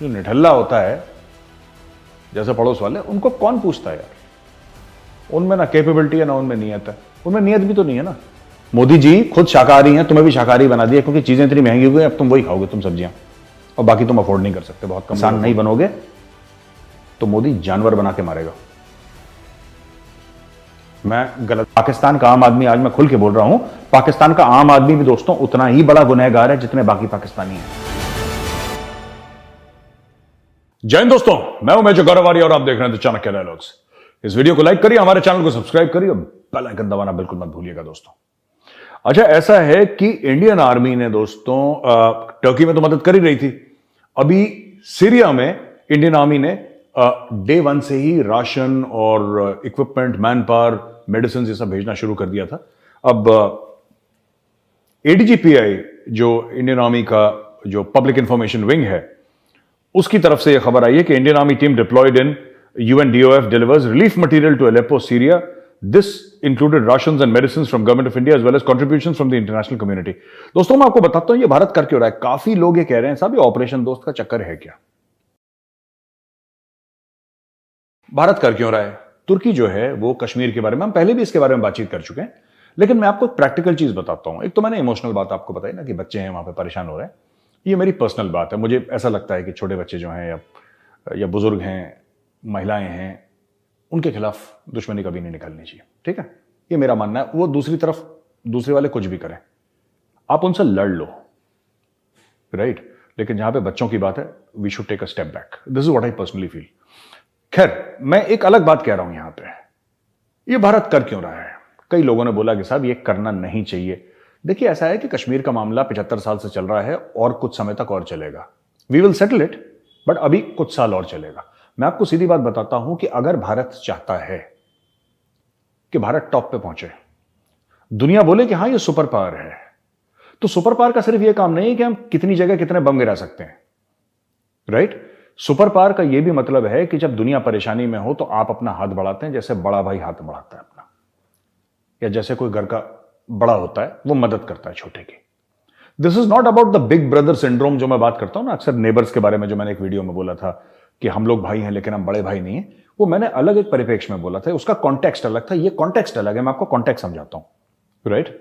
जो निठल्ला होता है जैसे पड़ोस वाले, उनको कौन पूछता है यार? उनमें ना कैपेबिलिटी है ना उनमें नियत है। उनमें नियत भी तो नहीं है ना। मोदी जी खुद शाकाहारी हैं, तुम्हें भी शाकाहारी बना दिया क्योंकि चीजें इतनी महंगी हो गई, अब तुम वही खाओगे, तुम सब्जियां, और बाकी तुम अफोर्ड नहीं कर सकते। बहुत कम इंसान नहीं बनोगे तो मोदी जानवर बना के मारेगा। मैं गलत? पाकिस्तान का आम आदमी, आज मैं खुल के बोल रहा हूं, पाकिस्तान का आम आदमी भी दोस्तों उतना ही बड़ा गुनहगार है जितने बाकी पाकिस्तानी हैं। जय हिंद दोस्तों, मैं हूं मेजर गौरवारी और आप देख रहे हैं चाणक्य डायलॉग्स। इस वीडियो को लाइक करिए, हमारे चैनल को सब्सक्राइब करिए, बेल आइकन दबाना बिल्कुल मत भूलिएगा दोस्तों। अच्छा, ऐसा है कि इंडियन आर्मी ने दोस्तों टर्की में तो मदद कर ही रही थी, अभी सीरिया में इंडियन आर्मी ने डे 1 से ही राशन और इक्विपमेंट, मैन पावर, मेडिसिन ये सब भेजना शुरू कर दिया था। अब एडीजीपीआई जो इंडियन आर्मी का जो पब्लिक इंफॉर्मेशन विंग है, उसकी तरफ से यह खबर आई है कि Indian army team diploid in UNDOF delivers relief material to Aleppo, Syria. This included rations and medicines from government of India as well as contributions from the international community. दोस्तों मैं आपको बताता हूं ये भारत कर क्यों रहा है। काफी लोग ये कह रहे हैं साहब ये ऑपरेशन दोस्त का चक्कर है क्या? भारत कर क्यों रहा है? तुर्की जो है वो कश्मीर के बारे में, हम पहले भी इसके बारे में बातचीत कर चुके हैं, लेकिन मैं आपको प्रैक्टिकल चीज बताता हूं। एक तो मैंने इमोशनल बात आपको बताई ना कि बच्चे हैं वहां पे परेशान हो रहे हैं, ये मेरी पर्सनल बात है। मुझे ऐसा लगता है कि छोटे बच्चे जो हैं या बुजुर्ग हैं, महिलाएं हैं, उनके खिलाफ दुश्मनी कभी नहीं निकालनी चाहिए, ठीक है? ये मेरा मानना है। वो दूसरी तरफ दूसरे वाले कुछ भी करें, आप उनसे लड़ लो, राइट? लेकिन जहां पे बच्चों की बात है, we should take a step back. This is what I personally feel. खैर, मैं एक अलग बात कह रहा हूं यहां पे, ये भारत कर क्यों रहा है? कई लोगों ने बोला कि साहब ये करना नहीं चाहिए। देखिए, ऐसा है कि कश्मीर का मामला 75 साल से चल रहा है और कुछ समय तक और चलेगा। We will settle it, but अभी कुछ साल और चलेगा। मैं आपको सीधी बात बताता हूं कि अगर भारत चाहता है कि भारत टॉप पे पहुंचे, दुनिया बोले कि हां ये सुपर पावर है, तो सुपर पावर का सिर्फ ये काम नहीं है कि हम कितनी जगह कितने बम गिरा सकते हैं, राइट? सुपर पावर का यह भी मतलब है कि जब दुनिया परेशानी में हो तो आप अपना हाथ बढ़ाते हैं, जैसे बड़ा भाई हाथ बढ़ाता है अपना, या जैसे कोई घर का बड़ा होता है वो मदद करता है छोटे की। This is not about the big brother syndrome जो मैं बात करता हूं ना अक्सर नेबर्स के बारे में, जो मैंने एक वीडियो में बोला था कि हम लोग भाई हैं लेकिन हम बड़े भाई नहीं हैं। वो मैंने अलग एक परिप्रेक्ष्य में बोला था, उसका कॉन्टेक्स्ट अलग था, ये कॉन्टेक्स्ट अलग है। मैं आपको कॉन्टेक्स्ट समझाता हूं, राइट?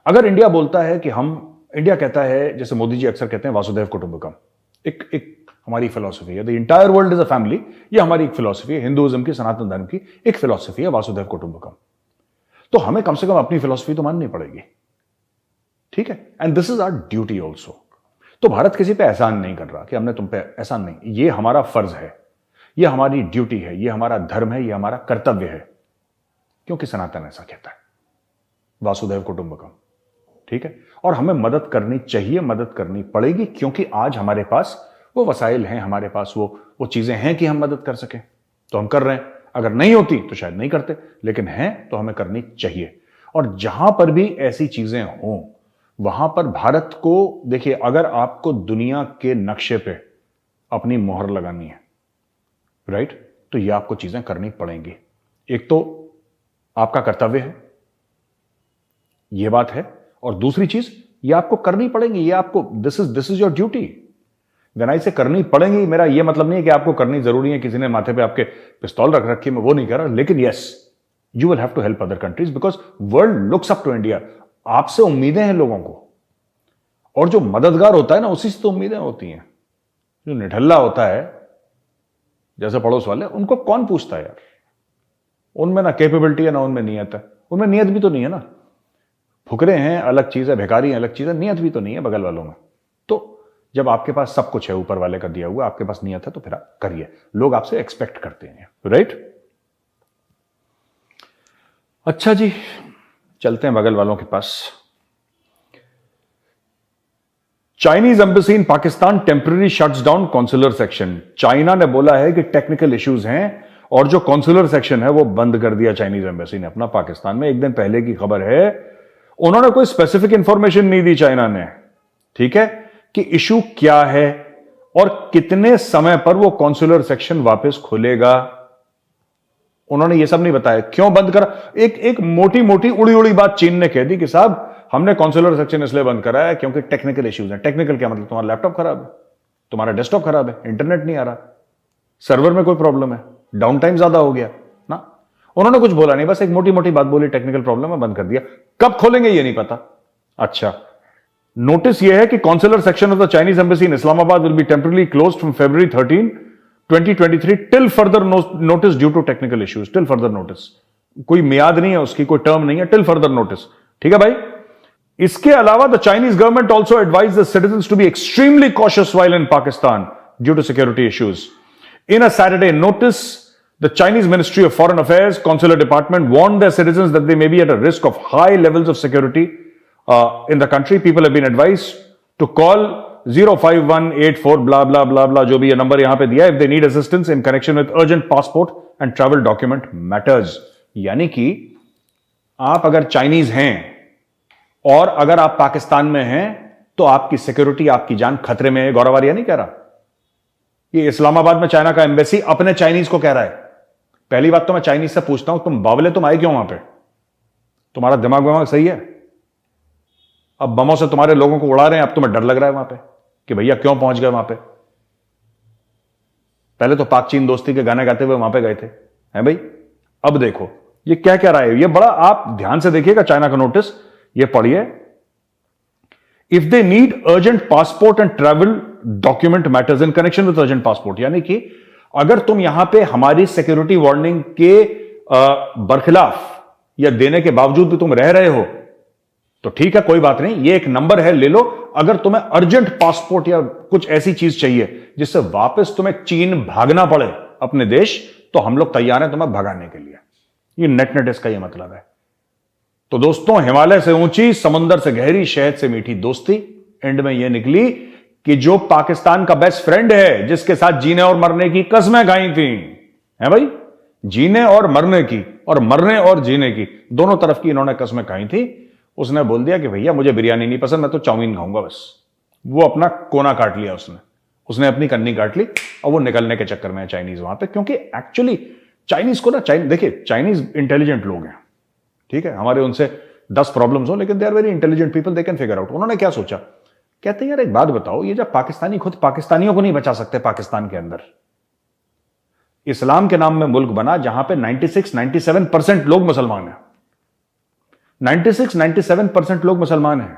अगर इंडिया बोलता है कि इंडिया कहता है, जैसे मोदी जी अक्सर कहते हैं, वासुदेव कुटुंबकम, एक हमारी फिलॉसफी है, the entire world is a family, ये हमारी एक फिलॉसफी है, हिंदुइज्म की, सनातन धर्म की एक फिलॉसफी है वासुदेव कुटुंबकम। तो हमें कम से कम अपनी फिलॉसफी तो माननी पड़ेगी, ठीक है? And this is our duty also. तो भारत किसी पे एहसान नहीं कर रहा कि हमने तुम पे एहसान नहीं, ये हमारा फर्ज है, ये हमारी ड्यूटी है, ये हमारा धर्म है, ये हमारा कर्तव्य है, क्योंकि सनातन ऐसा कहता है, वासुदेव कुटुंबकम, ठीक है? और हमें मदद करनी चाहिए, मदद करनी पड़ेगी, क्योंकि आज हमारे पास वो वसाइल हैं, हमारे पास वो चीजें हैं कि हम मदद कर सकें, तो हम कर रहे हैं। अगर नहीं होती तो शायद नहीं करते, लेकिन हैं तो हमें करनी चाहिए। और जहां पर भी ऐसी चीजें हों वहां पर भारत को, देखिए, अगर आपको दुनिया के नक्शे पे अपनी मोहर लगानी है, राइट, तो ये आपको चीजें करनी पड़ेंगी। एक तो आपका कर्तव्य है, ये बात है, और दूसरी चीज ये आपको करनी पड़ेंगी, ये आपको, this is your duty. Ganai से करनी पड़ेंगी, मेरा ये मतलब नहीं है कि आपको करनी जरूरी है, किसी ने माथे पे आपके पिस्तौल रख रखी, मैं वो नहीं कह रहा, लेकिन yes, you will have to help other countries because world looks up to India. आपसे उम्मीदें हैं लोगों को, और जो मददगार होता है ना, उसी से तो उम्मीदें होती हैं। जो निठल्ला होता है जैसे पड़ोस वाले, उनको कौन पूछता है यार? उनमें ना कैपेबिलिटी है ना उनमें नियत है। उनमें नियत भी तो नहीं है ना, फुकरे हैं अलग चीज है, भिखारी अलग चीज है, नियत भी तो नहीं है बगल वालों में। तो जब आपके पास सब कुछ है ऊपर वाले का दिया हुआ, आपके पास नियत है, तो फिर आप करिए, लोग आपसे एक्सपेक्ट करते हैं, राइट? अच्छा जी, चलते हैं बगल वालों के पास। Chinese embassy in Pakistan temporary shuts down consular section. China ने बोला है कि टेक्निकल इश्यूज हैं और जो कॉन्सुलर सेक्शन है वो बंद कर दिया चाइनीज एम्बेसी ने अपना पाकिस्तान में। एक दिन पहले की खबर है, उन्होंने कोई स्पेसिफिक इंफॉर्मेशन नहीं दी चाइना ने, ठीक है, कि इशू क्या है और कितने समय पर वो कॉन्सुलर सेक्शन वापस खुलेगा। उन्होंने ये सब नहीं बताया, क्यों बंद करा। एक मोटी मोटी उड़ी उड़ी बात चीन ने कह दी कि साहब हमने कॉन्सुलर सेक्शन इसलिए बंद करा है क्योंकि टेक्निकल इश्यूज हैं। टेक्निकल क्या मतलब? तुम्हारा लैपटॉप खराब है, तुम्हारा डेस्कटॉप खराब है, इंटरनेट नहीं आ रहा, सर्वर में कोई प्रॉब्लम है, डाउन टाइम ज्यादा हो गया ना। उन्होंने कुछ बोला नहीं, बस एक मोटी मोटी बात बोली, टेक्निकल प्रॉब्लम है, बंद कर दिया। कब खोलेंगे ये नहीं पता। अच्छा, नोटिस ये है कि consular section of the Chinese embassy in Islamabad will be temporary closed from February 13, 2023 till further notice due to technical issues. Till further notice, कोई मियाद नहीं है उसकी, कोई टर्म नहीं है, टिल फर्दर नोटिस। ठीक है भाई। इसके अलावा the Chinese government also advise the citizens to be extremely cautious while in Pakistan due to security issues. In a Saturday notice, the Chinese Ministry of Foreign Affairs Consular Department warned their citizens that they may be at a risk of high levels of security in the country. People have been advised to call 05184 blah blah blah blah जो भी ये number यहां पे दिया है if they need assistance in connection with urgent passport and travel document matters। यानी कि आप अगर चाइनीज हैं और अगर आप पाकिस्तान में हैं तो आपकी सिक्योरिटी, आपकी जान खतरे में है। गौरव आर्या नहीं कह रहा, ये इस्लामाबाद में चाइना का एम्बेसी अपने चाइनीज को कह रहा है। पहली बात तो मैं चाइनीज से पूछता हूं, तुम बावले तुम आए क्यों वहां पे? तुम्हारा दिमाग विमाग सही है? अब बमों से तुम्हारे लोगों को उड़ा रहे हैं, अब तुम्हें डर लग रहा है वहां पे कि भैया क्यों पहुंच गए वहां पे? पहले तो पाक चीन दोस्ती के गाने गाते हुए वहां पे गए थे, हैं भाई? अब देखो ये क्या कह रहा है, ये बड़ा आप ध्यान से देखिएगा चाइना का नोटिस, ये पढ़िए। If they need urgent passport and travel document matters in connection with urgent passport, यानी कि अगर तुम यहां पे हमारी सिक्योरिटी वार्निंग के बरखिलाफ या देने के बावजूद भी तुम रह रहे हो तो ठीक है, कोई बात नहीं, ये एक नंबर है, ले लो। अगर तुम्हें अर्जेंट पासपोर्ट या कुछ ऐसी चीज चाहिए जिससे वापस तुम्हें चीन भागना पड़े अपने देश, तो हम लोग तैयार हैं तुम्हें भगाने के लिए। ये नेट इसका ये मतलब है। तो दोस्तों, हिमालय से ऊंची, समुंदर से गहरी, शहद से मीठी दोस्ती एंड में यह निकली कि जो पाकिस्तान का बेस्ट फ्रेंड है, जिसके साथ जीने और मरने की कस्में खाई थी, है भाई, जीने और मरने की, और मरने और जीने की, दोनों तरफ की इन्होंने कस्में खाई थी। उसने बोल दिया कि भैया मुझे बिरयानी नहीं पसंद, मैं तो चाउमीन खाऊंगा बस। वो अपना कोना काट लिया, उसने अपनी कन्नी काट ली और वो निकलने के चक्कर में है चाइनीज वहां पे। क्योंकि एक्चुअली चाइनीज को ना, देखिए चाइनीज इंटेलिजेंट लोग हैं, ठीक है, हमारे उनसे 10 प्रॉब्लम्स हो, लेकिन they are very intelligent people, they can figure out. उन्होंने क्या सोचा, कहते हैं यार एक बात बताओ, ये जब पाकिस्तानी खुद पाकिस्तानियों को नहीं बचा सकते पाकिस्तान के अंदर, इस्लाम के नाम में मुल्क बना जहां पे 96-97% लोग मुसलमान हैं, 96-97% लोग मुसलमान हैं,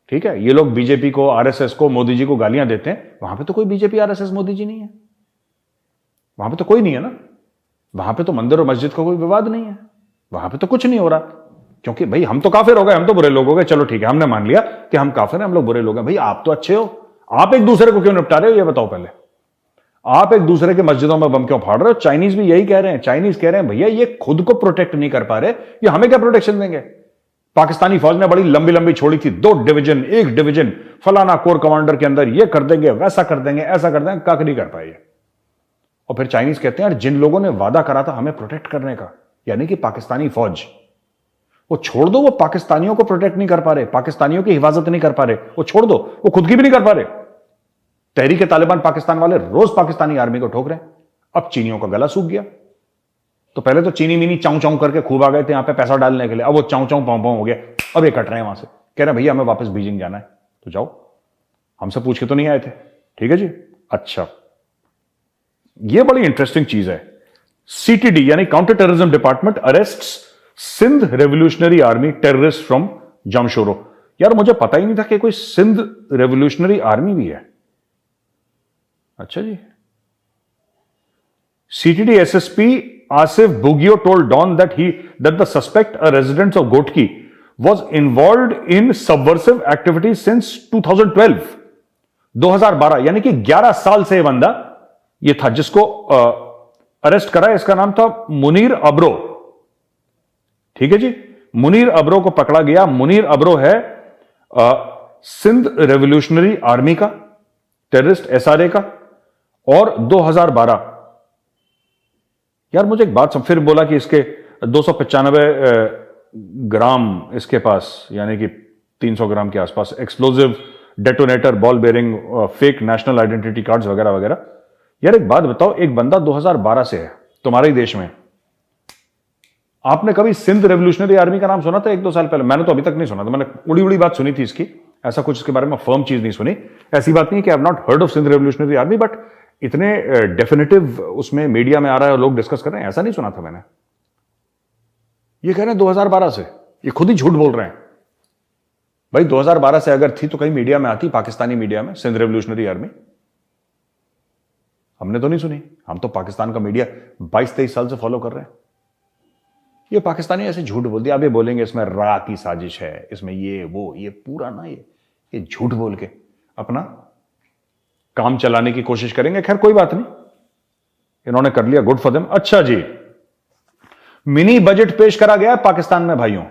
ठीक है। ये लोग बीजेपी को, आरएसएस को, मोदी जी को गालियां देते हैं, वहां पे तो कोई बीजेपी आरएसएस मोदी जी नहीं है, वहां पे तो कोई नहीं है ना, वहां पे तो मंदिर और मस्जिद का कोई विवाद नहीं है, वहां पे तो कुछ नहीं हो रहा। क्योंकि भाई हम तो काफिर हो गए, हम तो बुरे लोग हो गए, चलो ठीक है, हमने मान लिया कि हम काफिर हैं, हम लोग बुरे लोग हैं। भाई आप तो अच्छे हो, आप एक दूसरे को क्यों निपटा रहे हो ये बताओ पहले। आप एक दूसरे के मस्जिदों में बम क्यों फाड़ रहे हो? चाइनीज भी यही कह रहे हैं, चाइनीज कह रहे हैं भैया ये खुद को प्रोटेक्ट नहीं कर पा रहे, ये हमें क्या प्रोटेक्शन देंगे? पाकिस्तानी फौज ने बड़ी लंबी लंबी छोड़ी थी, 2 डिवीजन, 1 डिवीजन, फलाना कोर कमांडर के अंदर ये कर देंगे, वैसा कर देंगे, ऐसा कर देंगे, काक नहीं कर पाए। और फिर चाइनीज कहते हैं यार जिन लोगों ने वादा करा था हमें प्रोटेक्ट करने का, यानी कि पाकिस्तानी फौज, वो छोड़ दो, वो पाकिस्तानियों को प्रोटेक्ट नहीं कर पा रहे, पाकिस्तानियों की हिफाजत नहीं कर पा रहे, वो छोड़ दो, वो खुद की भी नहीं कर पा रहे। तहरीक तालिबान पाकिस्तान वाले रोज पाकिस्तानी आर्मी को ठोक रहे हैं। अब चीनियों का गला सूख गया। तो पहले तो चीनी मीनी चाऊ चाऊ करके खूब आ गए थे यहां पे पैसा डालने के लिए, अब वो चाऊ चाऊ पाऊ पाऊ हो गया, अब ये कट रहे हैं वहां से, कह रहे हैं भैया हमें वापस बीजिंग जाना है, तो जाओ, हमसे पूछ के तो नहीं आए थे, ठीक है जी। अच्छा, ये बड़ी इंटरेस्टिंग चीज है। सीटीडी यानी counter terrorism department arrests Sindh revolutionary army terrorist from Jamshoro. यार मुझे पता ही नहीं था कि कोई सिंध रेवोल्यूशनरी आर्मी भी है। अच्छा जी। CTD SSP Asif Bughio told Dawn that the suspect, a resident of Ghotki, was involved in subversive activities since 2012, 2012, यानी कि 11 साल से बंदा ये था जिसको अरेस्ट करा। इसका नाम था मुनीर अब्रो, ठीक है जी। मुनीर अब्रो को पकड़ा गया। मुनीर अब्रो है सिंध रेवोल्यूशनरी आर्मी का टेररिस्ट, एसआरए का, और 2012। यार मुझे एक बात फिर बोला कि इसके 295 ग्राम इसके पास, यानी कि 300 ग्राम के आसपास explosive detonator, ball bearing, fake national identity cards वगैरह वगैरह। यार एक बात बताओ, एक बंदा 2012 से है तुम्हारे ही देश में, आपने कभी सिंध रेवोल्यूशनरी आर्मी का नाम सुना था 1-2 साल पहले? मैंने तो अभी तक नहीं सुना था, मैंने उड़ी उड़ी बात सुनी थी इसकी, ऐसा कुछ इसके बारे में फर्म चीज नहीं सुनी। ऐसी बात नहीं कि I have not heard of Sindh revolutionary army, but इतने डेफिनेटिव उसमें मीडिया में आ रहा है और लोग डिस्कस कर रहे हैं, ऐसा नहीं सुना था मैंने। ये कह रहे हैं 2012 से, ये खुद ही झूठ बोल रहे हैं। भाई 2012 से अगर थी तो कहीं मीडिया में आती, पाकिस्तानी मीडिया में, सिंध रेवोल्यूशनरी आर्मी। हमने तो नहीं सुनी। हम तो पाकिस्तान का मीडिया 22-23 साल से फॉलो कर रहे हैं। ये पाकिस्तानी ऐसे झूठ बोल दिया। अब ये बोलेंगे इसमें रा की साजिश है, इसमें ये वो, ये पूरा ना ये झूठ बोल के अपना काम चलाने की कोशिश करेंगे। खैर कोई बात नहीं, इन्होंने कर लिया, गुड फॉर देम। अच्छा जी, मिनी बजट पेश करा गया है पाकिस्तान में भाइयों,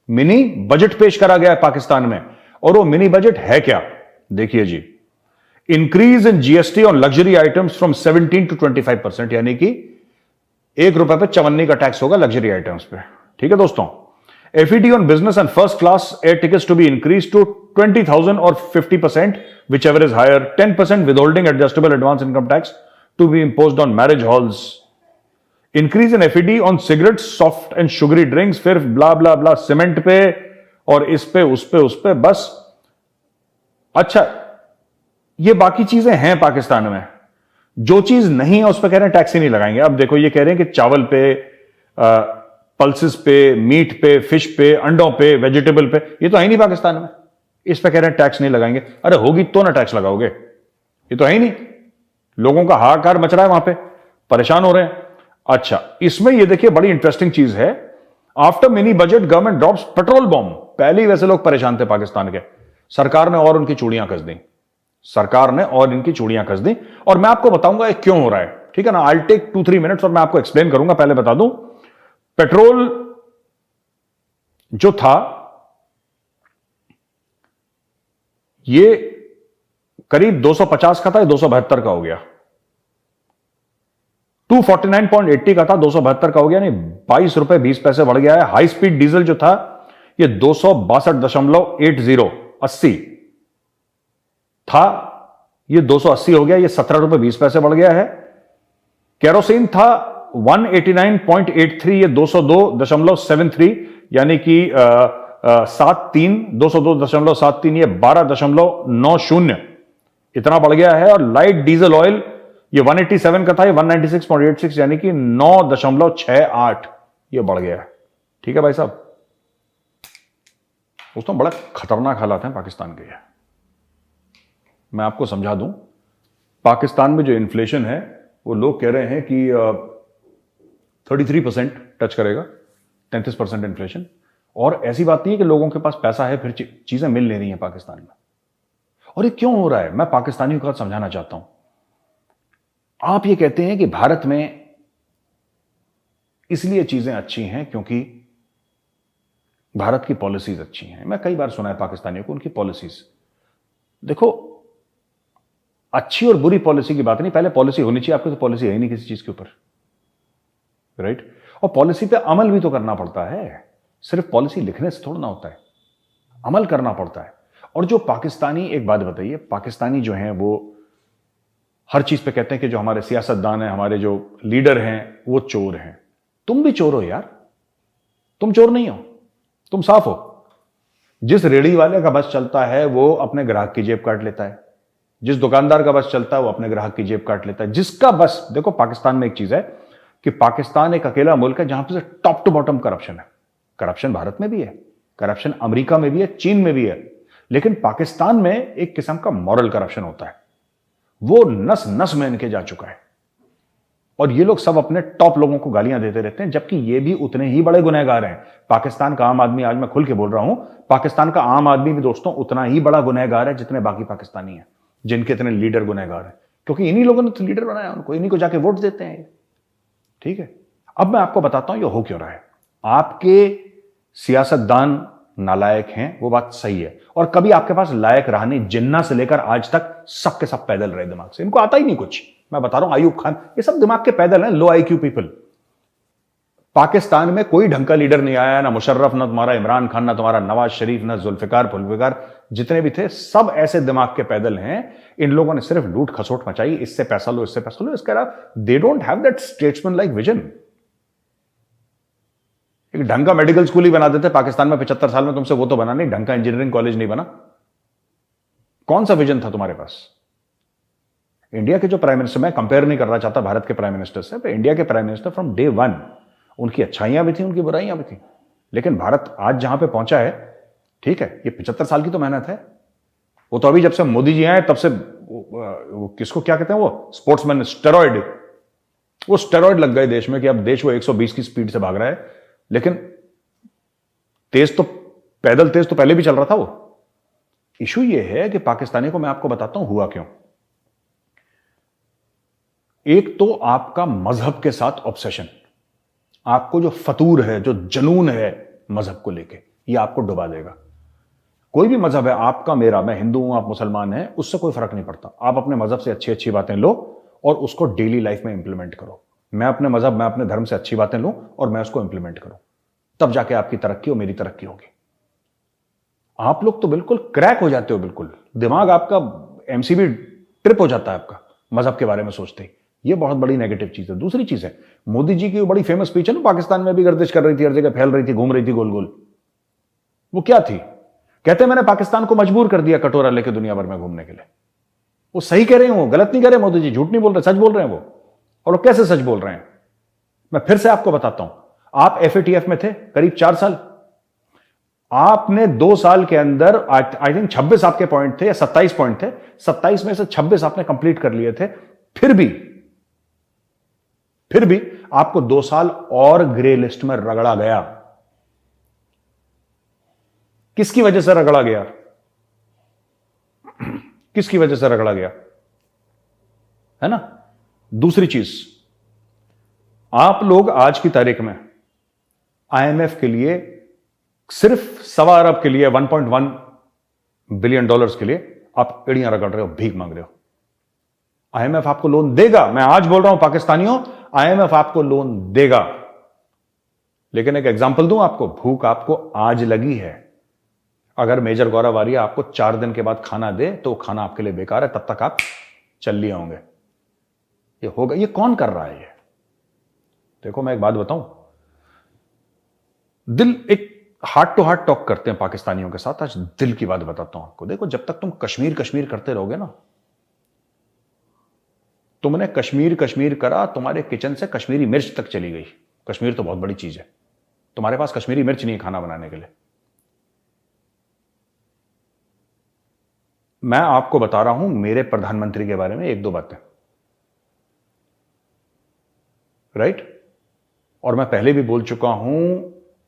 मिनी बजट पेश करा गया है पाकिस्तान में। और वो मिनी बजट है क्या? देखिए जी, increase in GST on luxury items from 17 to 25%, यानी कि ₹1 पे 54 का टैक्स होगा लग्जरी आइटम्स पे। ठीक है दोस्तों। FED on business and first class air tickets to be increase to 20,000 और 50%, whichever is higher. 10% withholding adjustable advance income tax to be imposed on marriage halls. Increase in FED on cigarettes, soft and sugary drinks, फिर blah ब्ला ब्ला, cement पे और इस पे उस पे बस। अच्छा, ये बाकी चीजें हैं पाकिस्तान में, जो चीज नहीं है उस पर कह रहे हैं टैक्स ही नहीं लगाएंगे। अब देखो ये कह रहे हैं कि चावल पे, पल्सेस पे, मीट पे, फिश पे, अंडों पे, वेजिटेबल पे, ये तो है ही नहीं पाकिस्तान में, इस पे कह रहे हैं टैक्स नहीं लगाएंगे। अरे होगी तो ना टैक्स लगाओगे, ये तो है ही नहीं। लोगों का हाहाकार मच रहा है वहां पे, परेशान हो रहे हैं। अच्छा, इसमें ये देखिए बड़ी इंटरेस्टिंग चीज है। After mini budget government drops petrol bomb. पहले ही वैसे लोग परेशान थे पाकिस्तान के, सरकार ने और उनकी चूड़ियां कस दी, सरकार ने और इनकी चूड़ियां कस दी। और मैं आपको बताऊंगा ये क्यों हो रहा है, ठीक है ना। आई टेक 2-3 मिनट्स और मैं आपको एक्सप्लेन करूंगा। पहले बता दूं, पेट्रोल जो था ये करीब 250 का था, 272 का हो गया। 249.80 का था, 272 का हो गया, नहीं ₹22.20 बढ़ गया है। हाई स्पीड डीजल जो था ये 262.80 था, ये 280 हो गया, ये ₹17.20 बढ़ गया है। केरोसिन था 189.83, ये 202.73, यानी कि 202.73, ये 12.90 इतना बढ़ गया है। और लाइट डीजल ऑयल ये 187 का था, ये 196.86, यानी कि 9.68 ये बढ़ गया है। ठीक है भाई साहब। दोस्तों बड़ा खतरनाक हालात हैं पाकिस्तान के। मैं आपको समझा दूं, पाकिस्तान में जो इन्फ्लेशन है वो लोग कह रहे हैं कि 33% टच करेगा, 33% इन्फ्लेशन। और ऐसी बात नहीं है कि लोगों के पास पैसा है फिर चीजें मिल नहीं रही हैं पाकिस्तान में। और ये क्यों हो रहा है, मैं पाकिस्तानियों को समझाना चाहता हूं। आप ये कहते हैं कि भारत में इसलिए चीजें अच्छी हैं क्योंकि भारत की पॉलिसीज अच्छी हैं। मैं कई बार सुना है पाकिस्तानियों को उनकी पॉलिसीज। देखो, अच्छी और बुरी पॉलिसी की बात नहीं, पहले पॉलिसी होनी चाहिए। आपकी तो पॉलिसी है ही नहीं किसी चीज के ऊपर, राइट। और पॉलिसी पे अमल भी तो करना पड़ता है, सिर्फ पॉलिसी लिखने से थोड़ा ना होता है, अमल करना पड़ता है। और जो पाकिस्तानी, एक बात बताइए, पाकिस्तानी जो हैं वो हर चीज पे कहते हैं कि जो हमारे सियासतदान हैं, हमारे जो लीडर हैं वो चोर हैं। तुम भी चोर हो यार, तुम चोर नहीं हो, तुम साफ हो। जिस रेड़ी वाले का बस चलता है वो अपने ग्राहक की जेब काट लेता है, जिस दुकानदार का बस चलता है वो अपने ग्राहक की जेब काट लेता है। जिसका बस, देखो पाकिस्तान में एक चीज है कि पाकिस्तान एक अकेला मुल्क है जहां पर टॉप टू बॉटम करप्शन है। करप्शन भारत में भी है, करप्शन अमेरिका में भी है, चीन में भी है, लेकिन पाकिस्तान में एक किस्म का मॉरल करप्शन होता है, वो नस नस में इनके जा चुका है। और ये लोग सब अपने टॉप लोगों को गालियां देते रहते हैं, जबकि ये भी उतने ही बड़े गुनहगार हैं। पाकिस्तान का आम आदमी, आज मैं खुल के बोल रहा हूं, पाकिस्तान का आम आदमी भी दोस्तों उतना ही बड़ा गुनहगार है जितने बाकी पाकिस्तानी हैं, जिनके इतने लीडर गुनहगार हैं, क्योंकि इन्हीं लोगों ने तो लीडर बनाया उनको, इन्हीं को जाके वोट देते हैं। ठीक है, अब मैं आपको बताता हूं ये हो क्यों रहा है। आपके सियासतदान नालायक हैं, वो बात सही है, और कभी आपके पास लायक रहा नहीं। जिन्ना से लेकर आज तक सबके सब पैदल रहे दिमाग से, इनको आता ही नहीं कुछ। मैं बता रहा हूं, आयूब खान, ये सब दिमाग के पैदल हैं, लो IQ पीपल। पाकिस्तान में कोई ढंग का लीडर नहीं आया, ना मुशर्रफ, ना तुम्हारा इमरान खान, ना तुम्हारा नवाज शरीफ, ना जुल्फिकार, जितने भी थे सब ऐसे दिमाग के पैदल हैं। इन लोगों ने सिर्फ लूट खसोट मचाई, इससे पैसा लो, इससे पैसा लो। इसके अलावा they don't have that statesman like vision. एक ढंग का मेडिकल स्कूल ही बना देते पाकिस्तान में 75 साल में, तुमसे वो तो बना नहीं, ढंग का इंजीनियरिंग कॉलेज नहीं बना। कौन सा विजन था तुम्हारे पास? इंडिया के जो प्राइम मिनिस्टर, मैं कंपेयर नहीं करना चाहता भारत के प्राइम मिनिस्टर से, इंडिया के prime minister from day one, उनकी अच्छाइयां भी थी, उनकी बुराइयां भी थी, लेकिन भारत आज जहां पे पहुंचा है, ठीक है, ये 75 साल की तो मेहनत है। वो तो अभी जब से मोदी जी आए तब से किसको क्या कहते हैं, वो स्पोर्ट्समैन, स्टेरॉइड, वो स्टेरॉइड लग गए देश में कि अब देश वो 120 की स्पीड से भाग रहा है, लेकिन तेज तो, पैदल तेज तो पहले भी चल रहा था वो। इशू ये है कि पाकिस्तानी को मैं आपको बताता हूं हुआ क्यों। एक तो आपका मजहब के साथ ऑब्सेशन, आपको जो फतूर है, जो जुनून है मजहब को लेके, ये आपको डुबा देगा। कोई भी मजहब है, आपका मेरा, मैं हिंदू हूं आप मुसलमान हैं, उससे कोई फर्क नहीं पड़ता। आप अपने मजहब से अच्छी अच्छी बातें लो और उसको डेली लाइफ में इंप्लीमेंट करो। मैं अपने मजहब, मैं अपने धर्म से अच्छी बातें लूं और मैं उसको इंप्लीमेंट करूं, तब जाके आपकी तरक्की और मेरी तरक्की होगी। आप लोग तो बिल्कुल क्रैक हो जाते हो, बिल्कुल दिमाग आपका एमसीबी ट्रिप हो जाता है आपका मजहब के बारे में सोचते ही। ये बहुत बड़ी नेगेटिव चीज है। दूसरी चीज है, मोदी जी की वो बड़ी फेमस स्पीच है ना, पाकिस्तान में भी गर्दिश कर रही थी, हर जगह फैल रही थी, घूम रही थी गोल गोल। वो क्या थी? कहते मैंने पाकिस्तान को मजबूर कर दिया कटोरा लेके दुनिया भर में घूमने के लिए। वो सही कह रहे हैं, वो गलत नहीं कह रहे मोदी जी, झूठ नहीं बोल रहे, सच बोल रहे हैं वो। और वो कैसे सच बोल रहे हैं, मैं फिर से आपको बताता हूं। आप एफएटीएफ में थे करीब 4 साल, आपने 2 साल के अंदर आई थिंक 26 आपके पॉइंट थे या 27 पॉइंट थे, 27 में से 26 आपने कंप्लीट कर लिए थे। फिर भी आपको 2 साल और ग्रे लिस्ट में रगड़ा गया। किसकी वजह से रगड़ा गया? किसकी वजह से रगड़ा गया, है ना? दूसरी चीज, आप लोग आज की तारीख में आईएमएफ के लिए, सिर्फ $1.25 अरब के लिए, $1.1 बिलियन के लिए आप एड़ियां रगड़ रहे हो, भीख मांग रहे हो। आईएमएफ आपको लोन देगा, मैं आज बोल रहा हूं पाकिस्तानियों, आईएमएफ आपको लोन देगा। लेकिन एक एग्जांपल दूं आपको, भूख आपको आज लगी है, अगर मेजर गौरव आर्या आपको 4 दिन के बाद खाना दे तो खाना आपके लिए बेकार है, तब तक आप चल लिए होंगे। ये होगा, ये कौन कर रहा है ये? देखो मैं एक बात बताऊं, दिल, एक हार्ट टू हार्ट टॉक करते हैं पाकिस्तानियों के साथ, आज दिल की बात बताता हूं आपको। देखो, जब तक तुम कश्मीर कश्मीर करते रहोगे ना, तुमने कश्मीर कश्मीर करा, तुम्हारे किचन से कश्मीरी मिर्च तक चली गई। कश्मीर तो बहुत बड़ी चीज है, तुम्हारे पास कश्मीरी मिर्च नहीं है खाना बनाने के लिए। मैं आपको बता रहा हूं मेरे प्रधानमंत्री के बारे में 1-2 बातें, राइट? और मैं पहले भी बोल चुका हूं,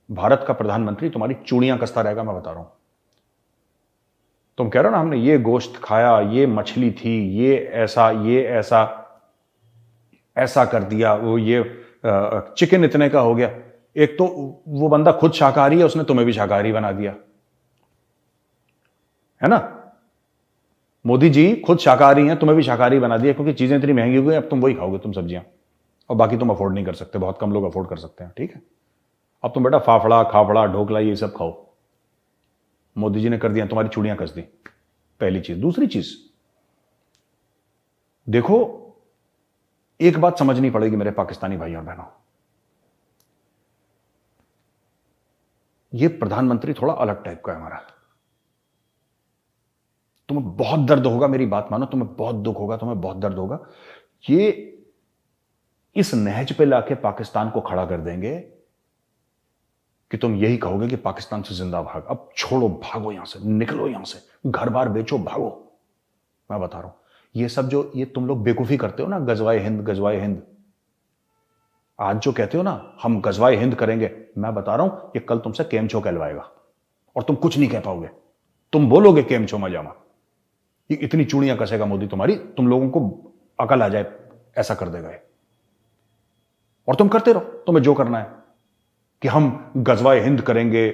भारत का प्रधानमंत्री तुम्हारी चूड़ियां कसता रहेगा, मैं बता रहा हूं। तुम कह रहे हो ना हमने ये गोश्त खाया, ये मछली थी, ये ऐसा कर दिया, वो ये चिकन इतने का हो गया। एक तो वो बंदा खुद शाकाहारी है, उसने तुम्हें भी शाकाहारी बना दिया, है ना? मोदी जी खुद शाकाहारी हैं, तुम्हें भी शाकाहारी बना दिया, क्योंकि चीजें इतनी महंगी हो गई, अब तुम वही खाओगे, तुम सब्जियां, और बाकी तुम अफोर्ड नहीं कर सकते। बहुत कम लोग अफोर्ड कर सकते हैं, ठीक है? अब तुम बेटा फाफड़ा, खाफड़ा, ढोकला ये सब खाओ। मोदी जी ने कर दिया, तुम्हारी चूड़ियां कस दी, पहली चीज। दूसरी चीज, देखो एक बात समझनी पड़ेगी मेरे पाकिस्तानी भाइयों और बहनों, ये प्रधानमंत्री थोड़ा अलग टाइप का है हमारा। तुम्हें बहुत दर्द होगा, मेरी बात मानो, तुम्हें बहुत दुख होगा, तुम्हें बहुत दर्द होगा। ये इस नहज पे लाके पाकिस्तान को खड़ा कर देंगे कि तुम यही कहोगे कि पाकिस्तान से जिंदा भाग, अब छोड़ो, भागो यहां से, निकलो यहां से, घर बार बेचो, भागो। मैं बता रहा हूं, ये सब जो ये तुम लोग बेवकूफी करते हो ना, गजवाए हिंद, गजवाए हिंद, आज जो कहते हो ना हम गजवाए हिंद करेंगे, मैं बता रहा हूं ये कल तुमसे केमचो कहलवाएगा और तुम कुछ नहीं कह पाओगे। तुम बोलोगे केमचो मजामा, ये इतनी चूड़ियां कसेगा मोदी तुम्हारी, तुम लोगों को अकल आ जाए, ऐसा कर देगा ये। और तुम करते रहो, तुम्हें जो करना है कि हम गजवाए हिंद करेंगे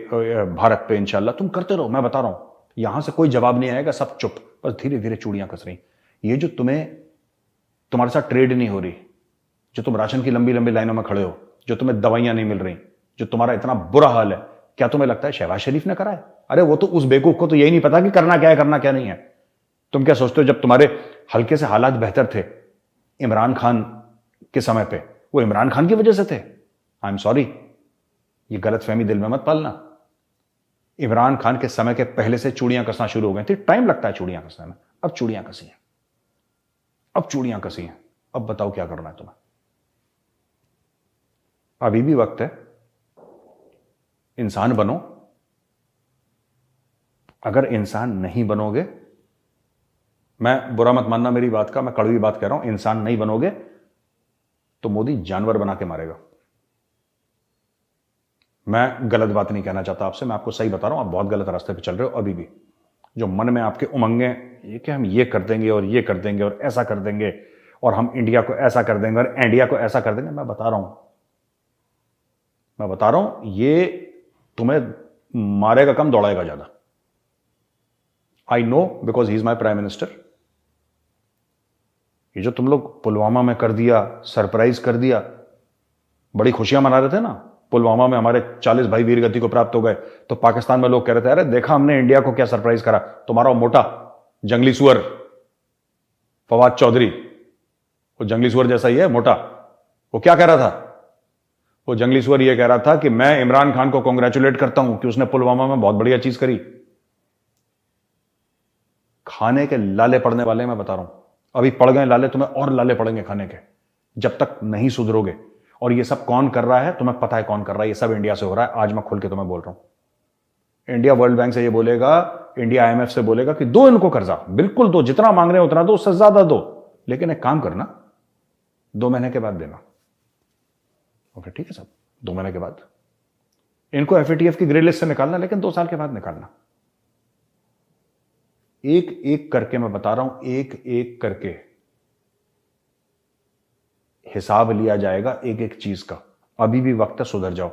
भारत पे इंशाल्लाह, तुम करते रहो। मैं बता रहा हूं यहां से कोई जवाब नहीं आएगा, सब चुप, बस धीरे धीरे चूड़ियां कस रही। ये जो तुम्हारे साथ ट्रेड नहीं हो रही, जो तुम राशन की लंबी लंबी लाइनों में खड़े हो, जो तुम्हें दवाइयां नहीं मिल रही, जो तुम्हारा इतना बुरा हाल है, क्या तुम्हें लगता है शहबाज शरीफ ने करा है? अरे वो तो उस बेवकूफ को तो यही नहीं पता कि करना क्या है, करना क्या नहीं है। तुम क्या सोचते हो जब तुम्हारे हल्के से हालात बेहतर थे इमरान खान के समय पे, वो इमरान खान की वजह से थे? आई एम सॉरी, ये गलत फहमी दिल में मत पालना। इमरान खान के समय के पहले से चूड़ियां कसना शुरू हो गई थी। टाइम लगता है चूड़ियां कसने में, अब चूड़ियां कसी हैं, अब चूड़ियां कसी हैं, अब बताओ क्या करना है तुम्हें। अभी भी वक्त है, इंसान बनो। अगर इंसान नहीं बनोगे, मैं बुरा मत मानना मेरी बात का, मैं कड़वी बात कह रहा हूं, इंसान नहीं बनोगे तो मोदी जानवर बना के मारेगा। मैं गलत बात नहीं कहना चाहता आपसे, मैं आपको सही बता रहा हूं, आप बहुत गलत रास्ते पे चल रहे हो अभी भी। जो मन में आपके उमंगे, ये कि हम ये कर देंगे और ये कर देंगे और ऐसा कर देंगे और हम इंडिया को ऐसा कर देंगे और इंडिया को ऐसा कर देंगे, मैं बता रहा हूं ये तुम्हें मारेगा कम, दौड़ाएगा ज्यादा। I know, because he is my prime minister. ये जो तुम लोग पुलवामा में कर दिया, सरप्राइज कर दिया, बड़ी खुशियां मना रहे थे ना, पुलवामा में हमारे 40 भाई वीर गति को प्राप्त हो गए, तो पाकिस्तान में लोग कह रहे थे अरे देखा हमने इंडिया को क्या सरप्राइज करा। तुम्हारा मोटा जंगली सुअर फवाद चौधरी, वो जंगली सुअर जैसा ही है मोटा, वो क्या कह रहा था? वो जंगली सुअर ये कह रहा था कि मैं इमरान खान को कांग्रेचुलेट करता हूं कि उसने पुलवामा में बहुत बढ़िया चीज करी। खाने के लाले पड़ने वाले, मैं बता रहा हूं, अभी पड़ गए लाले, तुम्हें और लाले पड़ेंगे खाने के, जब तक नहीं सुधरोगे। और ये सब कौन कर रहा है तुम्हें पता है कौन कर रहा है, ये सब इंडिया से हो रहा है। आज मैं खुल के तुम्हें बोल रहा हूं, इंडिया वर्ल्ड बैंक से ये बोलेगा, इंडिया आईएमएफ से बोलेगा कि दो इनको कर्जा, बिल्कुल दो, जितना मांग रहे हो उतना दो, उससे ज्यादा दो, लेकिन एक काम करना 2 महीने के बाद देना। ओके ठीक है साहब, 2 महीने के बाद इनको एफएटीएफ की ग्रे लिस्ट से निकालना, लेकिन 2 साल के बाद निकालना। एक एक करके मैं बता रहा हूं, एक एक करके हिसाब लिया जाएगा एक एक चीज का। अभी भी वक्त है, सुधर जाओ।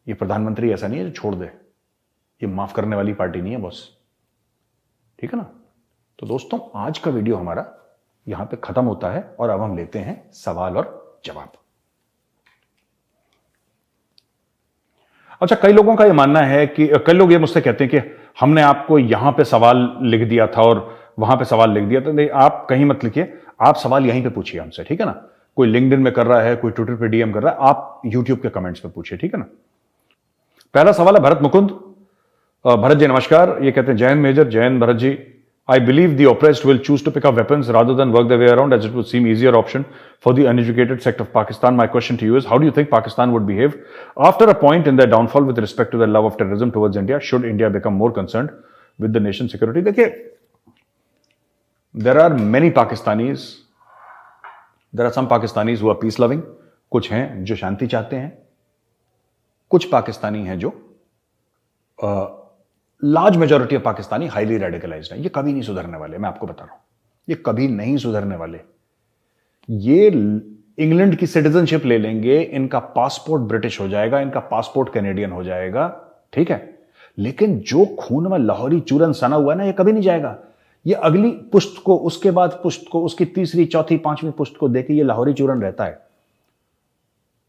ये प्रधानमंत्री ऐसा नहीं है जो छोड़ दे, ये माफ करने वाली पार्टी नहीं है बॉस, ठीक है ना। तो दोस्तों, आज का वीडियो हमारा यहां पे खत्म होता है और अब हम लेते हैं सवाल और जवाब। अच्छा, कई लोगों का यह मानना है कि कई लोग ये मुझसे कहते हैं कि हमने आपको यहां पे सवाल लिख दिया था और वहां पे सवाल लिख दिया था। नहीं, आप कहीं मत लिखिए, आप सवाल यहीं पे पूछिए हमसे, ठीक है ना। कोई लिंक्डइन में कर रहा है, कोई ट्विटर पे डीएम कर रहा है, आप यूट्यूब के कमेंट्स पे पूछिए, ठीक है ना। पहला सवाल है भरत मुकुंद। भरत जी नमस्कार, ये कहते हैं जय हिंद मेजर। जय Hind Bharat ji. I believe the oppressed will choose to pick up weapons rather than work their way around, as it would seem easier option for the uneducated sect of Pakistan. My question to you is, how do you think Pakistan would behave after a point in their downfall with respect to their love of terrorism towards India? Should India become more concerned with the nation's security? देखिए, there are many Pakistanis, there are some Pakistanis who are peace loving, कुछ हैं जो शांति चाहते हैं, कुछ पाकिस्तानी हैं जो large majority of Pakistani highly radicalised है। ये कभी नहीं सुधरने वाले, मैं आपको बता रहा हूं, ये कभी नहीं सुधरने वाले। ये इंग्लैंड की सिटीजनशिप ले लेंगे, इनका पासपोर्ट ब्रिटिश हो जाएगा, इनका पासपोर्ट कैनेडियन हो जाएगा, ठीक है, लेकिन जो खून में लाहौरी चूरन सना हुआ है ना, ये कभी नहीं जाएगा। ये अगली पुश्त को, उसके बाद पुश्त को, उसकी तीसरी चौथी पांचवी पुश्त को देखे ये लाहौरी चूरन रहता है।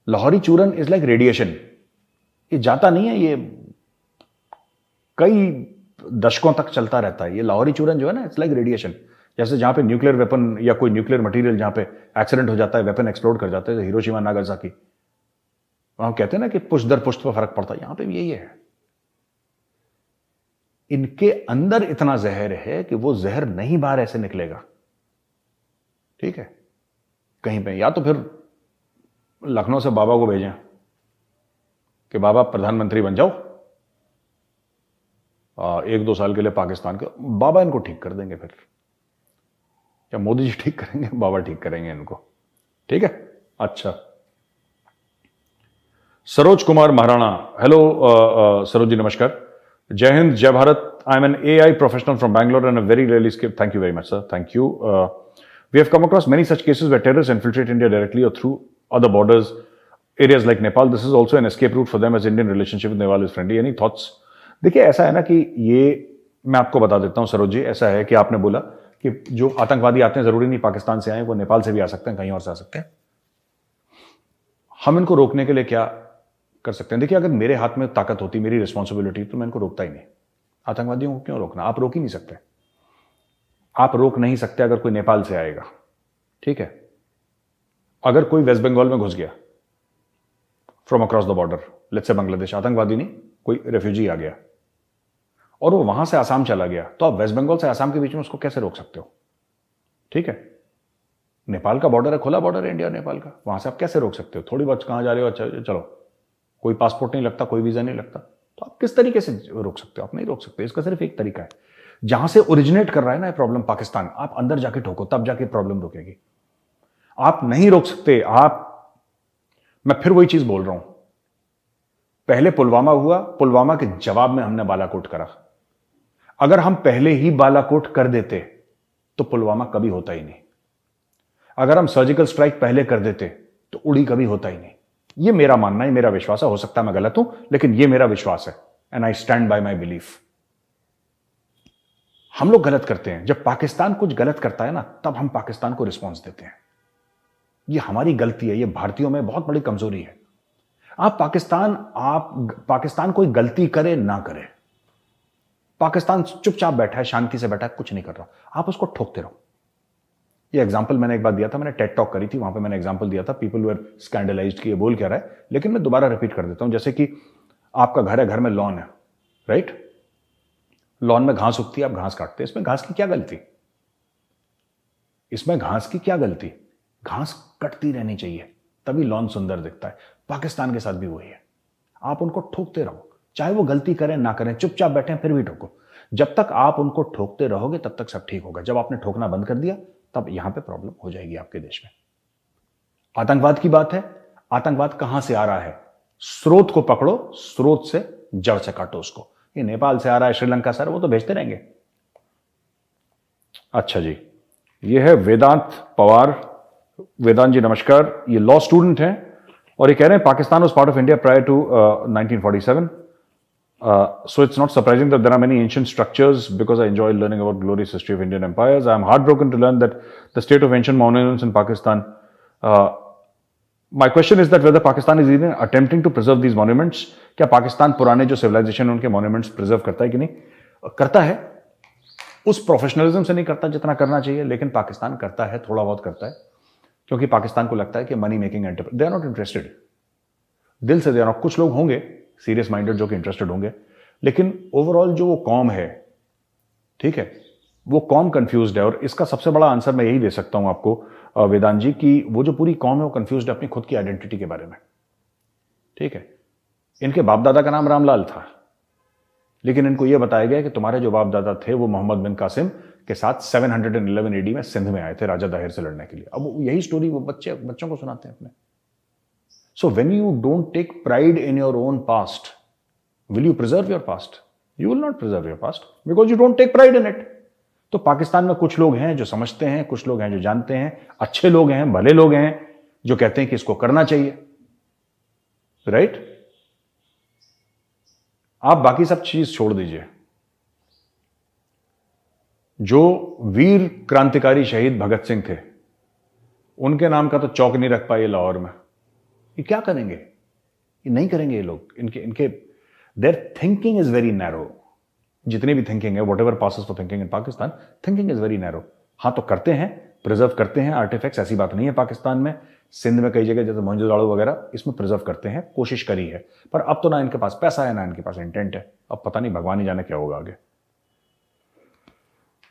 लाहौरी चूरन इज लाइक रेडिएशन, ये जाता नहीं है, ये कई दशकों तक चलता रहता है। ये लाहौरी चूरन जो है ना, इट्स लाइक रेडिएशन। जैसे जहां पे न्यूक्लियर वेपन या कोई न्यूक्लियर मटेरियल जहां पे एक्सीडेंट हो जाता है, वेपन एक्सप्लोड कर जाते हैं, हिरोशिमा नागासाकी, वहां कहते हैं ना कि पुष्ट दर पुष्ट पर फर्क पड़ता है, यहां पे भी यही है। इनके अंदर इतना जहर है कि वो जहर नहीं बाहर ऐसे निकलेगा, ठीक है। कहीं पे या तो फिर लखनऊ से बाबा को भेजें कि बाबा प्रधानमंत्री बन जाओ, 1-2 साल के लिए पाकिस्तान के, बाबा इनको ठीक कर देंगे। फिर क्या मोदी जी ठीक करेंगे? बाबा ठीक करेंगे इनको, ठीक है। अच्छा, सरोज कुमार महाराणा, हेलो सरोज जी नमस्कार। जय हिंद, जय Bharat. I am an AI professional from Bangalore and a very rarely skip, thank you very much sir, thank you. We have come across many such cases where terrorist infiltrate India directly और through other borders areas like Nepal. This is also an escape route for them as Indian relationship with Nepal is friendly. Any thoughts? देखिए, ऐसा है ना कि ये मैं आपको बता देता हूं सरोज जी, ऐसा है कि आपने बोला कि जो आतंकवादी आते हैं जरूरी नहीं पाकिस्तान से आए, वो नेपाल से भी आ सकते हैं, कहीं और से आ सकते हैं। हम इनको रोकने के लिए क्या कर सकते हैं? देखिए, अगर मेरे हाथ में ताकत होती, मेरी रिस्पॉन्सिबिलिटी, तो मैं इनको रोकता ही नहीं। आतंकवादियों को क्यों रोकना? आप रोक ही नहीं सकते। आप रोक नहीं सकते अगर कोई नेपाल से आएगा, ठीक है। अगर कोई वेस्ट बंगाल में घुस गया from across the border, let's say Bangladesh, आतंकवादी नहीं, कोई रेफ्यूजी आ गया और वो वहां से आसाम चला गया, तो आप वेस्ट बंगाल से आसाम के बीच में उसको कैसे रोक सकते हो? ठीक है, नेपाल का बॉर्डर है, खुला बॉर्डर है इंडिया और नेपाल का, वहां से आप कैसे रोक सकते हो? थोड़ी बहुत कहां जा रहे हो, अच्छा चलो, कोई पासपोर्ट नहीं लगता, कोई वीजा नहीं लगता, तो आप किस तरीके से रोक सकते हो? आप नहीं रोक सकते। इसका सिर्फ एक तरीका है, जहां से ओरिजिनेट कर रहा है ना ये प्रॉब्लम, पाकिस्तान, आप अंदर जाके ठोको, तब जाके प्रॉब्लम रुकेगी। आप नहीं रोक सकते। मैं फिर वही चीज बोल रहा हूं, पहले पुलवामा हुआ, पुलवामा के जवाब में हमने बालाकोट करा। अगर हम पहले ही बालाकोट कर देते तो पुलवामा कभी होता ही नहीं। अगर हम सर्जिकल स्ट्राइक पहले कर देते तो उड़ी कभी होता ही नहीं। यह मेरा मानना है, मेरा विश्वास है, हो सकता है मैं गलत हूं, लेकिन यह मेरा विश्वास है, and I stand by my belief. हम लोग गलत करते हैं, जब पाकिस्तान कुछ गलत करता है ना, तब हम पाकिस्तान को रिस्पॉन्स देते हैं। यह हमारी गलती है, यह भारतीयों में बहुत बड़ी कमजोरी है। आप पाकिस्तान कोई गलती करे ना करे, पाकिस्तान चुपचाप बैठा है, शांति से बैठा है, कुछ नहीं कर रहा, आप उसको ठोकते रहो। ये एग्जांपल मैंने एक बार दिया था, मैंने टेड टॉक करी थी, वहां पे मैंने एग्जांपल दिया था, पीपल वर स्कैंडलाइज्ड कि ये बोल क्या रहा है, लेकिन मैं दोबारा रिपीट कर देता हूं। जैसे कि आपका घर है, घर में लॉन है, राइट? लॉन में घास उगती है, आप घास काटते हैं, इसमें घास की क्या गलती? इसमें घास की क्या गलती? घास कटती रहनी चाहिए, तभी लॉन सुंदर दिखता है। पाकिस्तान के साथ भी वही है, आप उनको ठोकते रहो, चाहे वो गलती करें ना करें, चुपचाप बैठे फिर भी ठोको। जब तक आप उनको ठोकते रहोगे तब तक सब ठीक होगा। जब आपने ठोकना बंद कर दिया तब यहां पे प्रॉब्लम हो जाएगी आपके देश में। आतंकवाद की बात है, आतंकवाद कहां से आ रहा है? स्रोत को पकड़ो, स्रोत से जड़ से काटो उसको। ये नेपाल से आ रहा है, श्रीलंका से आ रहा है, वो तो भेजते रहेंगे। अच्छा जी, ये है वेदांत पवार। वेदांत जी नमस्कार, ये लॉ स्टूडेंट हैं और ये कह रहे हैं Pakistan was part of India prior to 1947. So it's not surprising that there are many ancient structures because I enjoy learning about glorious history of Indian empires. I am heartbroken to learn that the state of ancient monuments in Pakistan. My question is that whether Pakistan is even attempting to preserve these monuments. क्या पाकिस्तान पुराने जो civilisation है उनके monuments preserve करता है कि नहीं? करता है, उस प्रोफेशनलिज्म से नहीं करता जितना करना चाहिए, लेकिन पाकिस्तान करता है, थोड़ा बहुत करता है, क्योंकि पाकिस्तान को लगता है कि money making enterprise, they are not interested, दिल से दे आर नॉट। कुछ लोग होंगे सीरियस माइंडेड जो कि इंटरेस्टेड होंगे, लेकिन ओवरऑल जो वो कॉम है, ठीक है, वो कॉम कंफ्यूज्ड है। और इसका सबसे बड़ा आंसर मैं यही दे सकता हूं आपको वेदांत जी, कि वो जो पूरी कॉम है वो कंफ्यूज्ड है अपनी खुद की आइडेंटिटी के बारे में। ठीक है, इनके बाप दादा का नाम रामलाल था, लेकिन इनको यह बताया गया कि तुम्हारे जो बाप दादा थे वो मोहम्मद बिन कासिम के साथ 711 AD में सिंध में आए थे राजा दाहिर से लड़ने के लिए। अब यही स्टोरी वो बच्चों को सुनाते हैं अपने। So when you don't take pride in your own past, will you preserve your past? You will not preserve your past because you don't take pride in it. तो पाकिस्तान में कुछ लोग हैं जो समझते हैं, कुछ लोग हैं जो जानते हैं, अच्छे लोग हैं, भले लोग हैं जो कहते हैं कि इसको करना चाहिए, राइट? आप बाकी सब चीज छोड़ दीजिए। जो वीर क्रांतिकारी शहीद भगत सिंह थे, उनके नाम का तो चौक नहीं रख पाए लाहौर में। ये क्या करेंगे? ये नहीं करेंगे ये लोग। इनके there thinking is very narrow. जितनी भी थिंकिंग है, what ever passes for thinking in Pakistan, thinking is very narrow. हाँ, तो करते हैं, प्रिजर्व करते हैं आर्टिफैक्ट्स, ऐसी बात नहीं है। पाकिस्तान में, सिंध में कई जगह जैसे मोहनजोदड़ो वगैरह, इसमें प्रिजर्व करते हैं, कोशिश करी है, पर अब तो ना इनके पास पैसा है ना इनके पास इंटेंट है। अब पता नहीं, भगवान ही जाने क्या होगा आगे।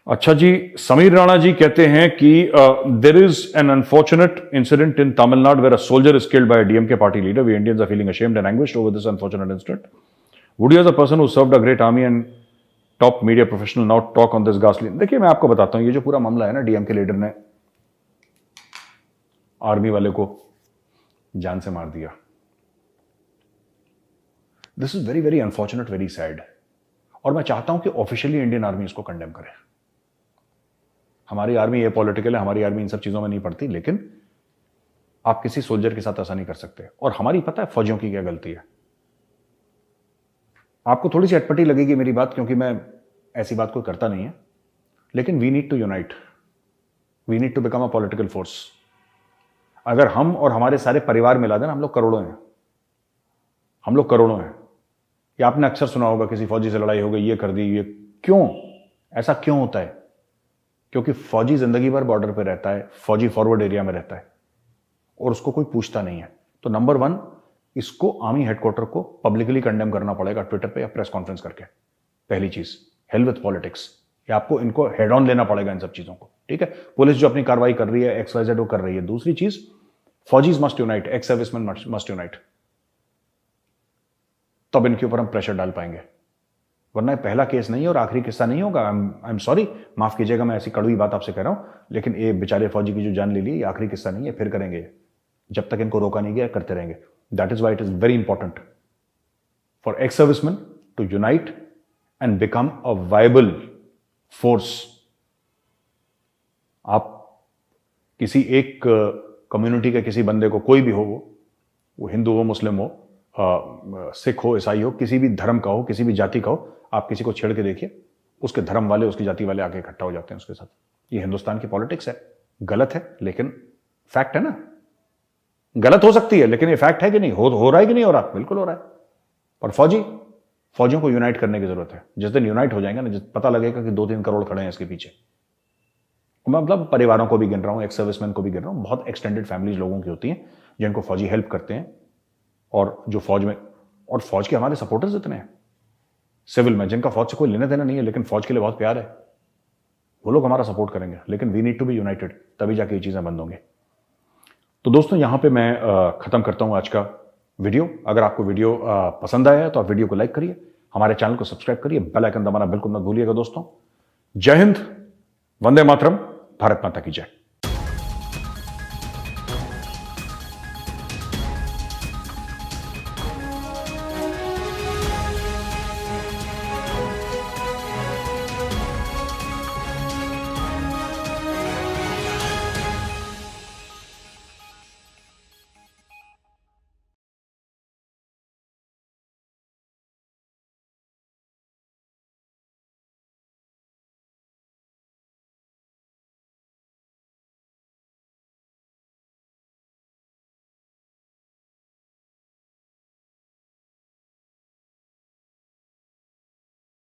अच्छा जी, समीर राणा जी कहते हैं कि there is an unfortunate incident in Tamil Nadu where a soldier is killed by DMK party leader. We Indians are feeling ashamed and anguished over this unfortunate incident. Would you, as a person who served a great army and top media professional, now talk on this ghastly? देखिए, मैं आपको बताता हूं, ये जो पूरा मामला है ना, डीएमके लीडर ने आर्मी वाले को जान से मार दिया. This is very very unfortunate, very sad. और मैं चाहता हूं कि ऑफिशियली इंडियन आर्मी इसको कंडेम करे. हमारी आर्मी ये पॉलिटिकल है, हमारी आर्मी इन सब चीजों में नहीं पड़ती, लेकिन आप किसी सोल्जर के साथ ऐसा नहीं कर सकते. और हमारी पता है फौजियों की क्या गलती है. आपको थोड़ी सी अटपटी लगेगी मेरी बात, क्योंकि मैं ऐसी बात कोई करता नहीं है, लेकिन we need to unite, we need to become a political force. अगर हम और हमारे सारे परिवार मिला दें, हम लोग करोड़ों हैं, हम लोग करोड़ों हैं. या आपने अक्सर सुना होगा किसी फौजी से लड़ाई हो गई, ये कर दी, ये क्यों, ऐसा क्यों होता है? क्योंकि फौजी जिंदगी भर बॉर्डर पे रहता है, फौजी फॉरवर्ड एरिया में रहता है और उसको कोई पूछता नहीं है. तो नंबर वन, इसको आर्मी हेडक्वार्टर को पब्लिकली कंडेम करना पड़ेगा, ट्विटर पे या प्रेस कॉन्फ्रेंस करके। पहली चीज, हेल विथ पॉलिटिक्स, या आपको इनको हेड ऑन लेना पड़ेगा इन सब चीजों को, ठीक है। पुलिस जो अपनी कार्रवाई कर रही है, XYZ वो कर रही है। दूसरी चीज, फौजीज must unite, ex serviceman must unite, तब इनके ऊपर हम प्रेशर डाल पाएंगे, वरना पहला केस नहीं है और आखिरी किस्सा नहीं होगा। आई एम सॉरी, माफ कीजिएगा, मैं ऐसी कड़वी बात आपसे कह रहा हूं, लेकिन ये बेचारे फौजी की जो जान ले ली, ये आखिरी किस्सा नहीं है, फिर करेंगे। जब तक इनको रोका नहीं गया करते रहेंगे। That is why it is very important for ex serviceman to unite and become a viable force. आप किसी एक कम्युनिटी के किसी बंदे को, कोई भी हो, वो हिंदू हो, मुस्लिम हो, सिख हो, ईसाई हो, किसी भी धर्म का हो, किसी भी जाति का हो, आप किसी को छेड़ के देखिए, उसके धर्म वाले, उसकी जाति वाले आके इकट्ठा हो जाते हैं उसके साथ। ये हिंदुस्तान की पॉलिटिक्स है। गलत है लेकिन फैक्ट है ना। गलत हो सकती है लेकिन ये फैक्ट है कि नहीं, हो रहा है कि नहीं हो रहा, बिल्कुल हो रहा है। और फौजियों को यूनाइट करने की जरूरत है। जिस दिन यूनाइट हो जाएंगे ना, जिस पता लगेगा कि 2-3 करोड़ खड़े हैं इसके पीछे। मैं मतलब परिवारों को भी गिन रहा हूं, एक्स सर्विसमैन को भी गिन रहा हूं, बहुत एक्सटेंडेड फैमिलीज लोगों की होती हैं जिनको फौजी हेल्प करते हैं, और जो फौज में, और फौज के हमारे सपोर्टर्स इतने हैं सिविल में, जिनका फौज से कोई लेने देना नहीं है लेकिन फौज के लिए बहुत प्यार है, वो लोग हमारा सपोर्ट करेंगे। लेकिन we need to be united, तभी जाके ये चीजें बंद होंगी। तो दोस्तों, यहां पे मैं खत्म करता हूं आज का वीडियो। अगर आपको वीडियो पसंद आया है तो आप वीडियो को लाइक करिए, हमारे चैनल को सब्सक्राइब करिए, बेल आइकन दबाना बिल्कुल मत भूलिएगा दोस्तों। जय हिंद, वंदे मातरम, भारत माता की जय।